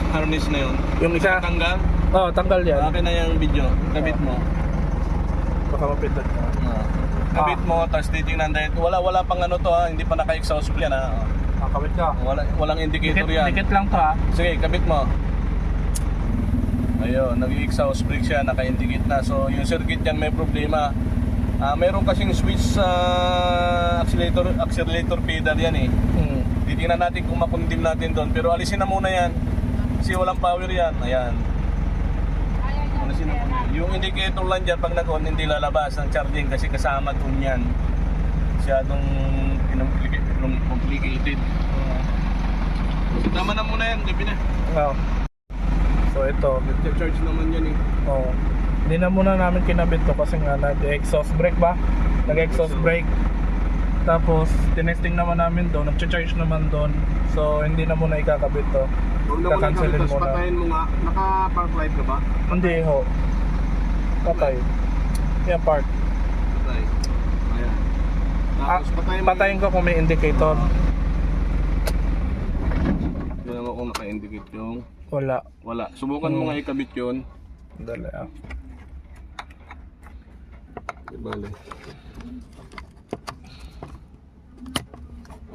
harness na yun. Yung isa? Tanggal? Oo, tanggal yan. Akin na yung video. Kabit mo. Baka mapindot ka. Kabit mo, tapos titingnan dahil wala pang ano to ha, hindi pa naka-exhaust yan ha. Kabit ka. Walang indicator yan. Dikit lang to ha. Sige, kabit mo. Ayun, nag-exhaust brake siya, naka-indicate na. So yung circuit yan may problema. Meron kasing switch sa accelerator pedal yan eh. Titingnan natin kung makundim natin doon. Pero alisin na muna yan. Kasi walang power yan. Ayan. Alisin na muna. Yung indicator lang dyan pag nag-on hindi lalabas ng charging kasi kasama doon yan. Masyadong complicated. Tama na muna yan, gabi na. Oo. So ito. Nag-charge naman yan eh. Oo. Hindi na muna namin kinabit to kasi nga nag-exhaust brake ba? Nag-exhaust brake. Tapos tinesting naman namin doon, nag-charge naman doon. So hindi na muna ikakabit to. Huwag na muna Kakancelin tapos muna. patayin mo nga. Naka-park light ka ba? Hindi ho. Patay. Yan part. Patay. Ayan. Tapos Patayin ko kung may indicator. Tignan mo kung naka-indicate yung Wala. Subukan mo nga ikabit yun. Dali ah. Bale.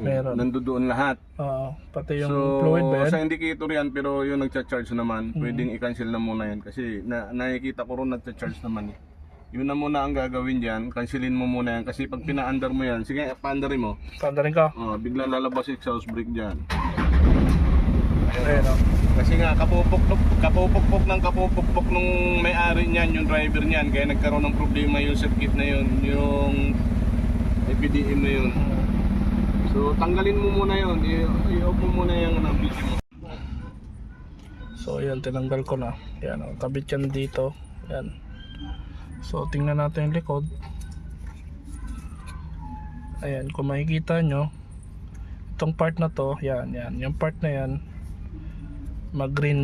Meron. Nandoon lahat. Oo. Pati yung So, fluid bed. sa indicator yan pero yung nagcha-charge naman, pwedeng i-cancel na muna yan kasi nakikita ko ron nagcha-charge naman eh. Yun na muna ang gagawin diyan, cancelin mo muna yan kasi pag pina-under mo yan, sige, pa-underin mo. Sandarin ka. Biglang lalabas yung exhaust brake diyan. Ayun oh. Kasi nga kapupukpok nung may-ari niyan, yung driver niyan, kaya nagkaroon ng problema yung circuit na yun, yung EPDM na yun. So tanggalin mo muna yun, i-off mo muna yung video mo. So ayan, tinanggal ko na. Yan oh, kabit yan dito. Yan. So tingnan natin yung likod. Ayan, kung makikita nyo, itong part na to, yan, yung part na yan mag green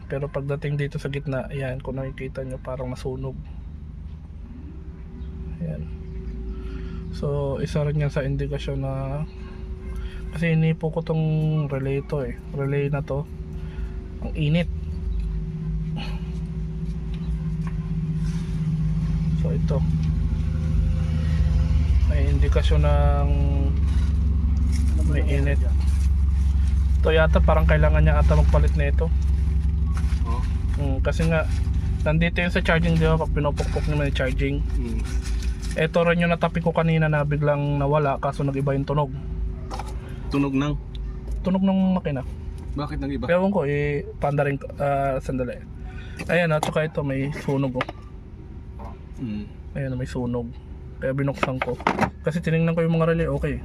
pero pagdating dito sa gitna, ayan, kung nakikita nyo parang nasunog. Ayan. So isa rin yan sa indikasyon na kasi inipo ko tong relay to relay na to, ang init. So ito may indikasyon ng may init. Ito yata parang kailangan niya ata magpalit na ito. Kasi nga nandito yung sa charging, di ba? Pag pinupukpok naman yung charging. Ito rin yung natapi ko kanina na biglang nawala kaso nag-iba yung tunog. Tunog ng makina. Bakit nag-iba? Ewan ko, pandarin sandali. Ayan, at saka ito may sunog oh. Ayan, may sunog. Kaya binuksan ko. Kasi tinignan ko yung mga relay, okay.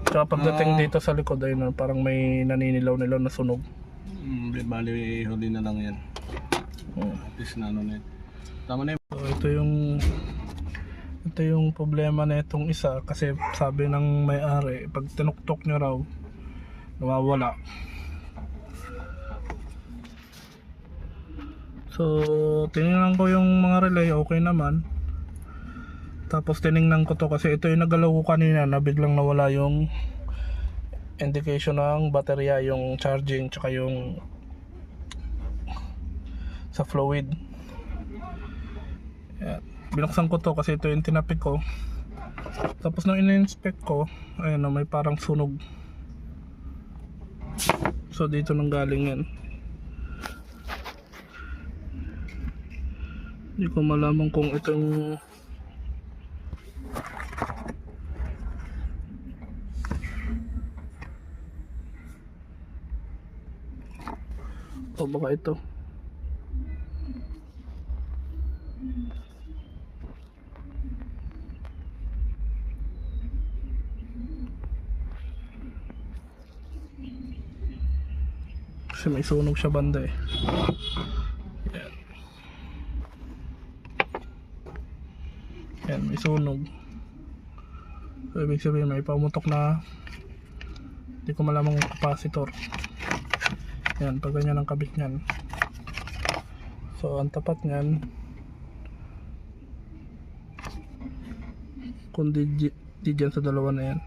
Tsaka pagdating dito sa likod, ayun, parang may naninilaw-nilaw na sunog. Bali, huli na lang yan. At least na ano na yan. Tama na yun. So, ito yung problema na itong isa. Kasi sabi ng may-ari, pag tinuktok nyo raw, nawawala. So tinignan ko yung mga relay, okay naman. Tapos tinignan ko to kasi ito yung nagalaw ko kanina na biglang nawala yung indication ng baterya, yung charging tsaka yung sa fluid. Yan. Binuksan ko to kasi ito yung tinapik ko. Tapos nung in-inspect ko, ayun na may parang sunog. So dito nang galing yan. Hindi ko malaman kung itong o baka ito. Kasi may sunog siya banda eh. Yan. Yan, may sunog. So ibig sabihin may pamutok na, hindi ko malamang yung capacitor. Yan, pag ganyan ang kabit nyan. So ang tapat nyan, kung di dyan sa dalawa na yan.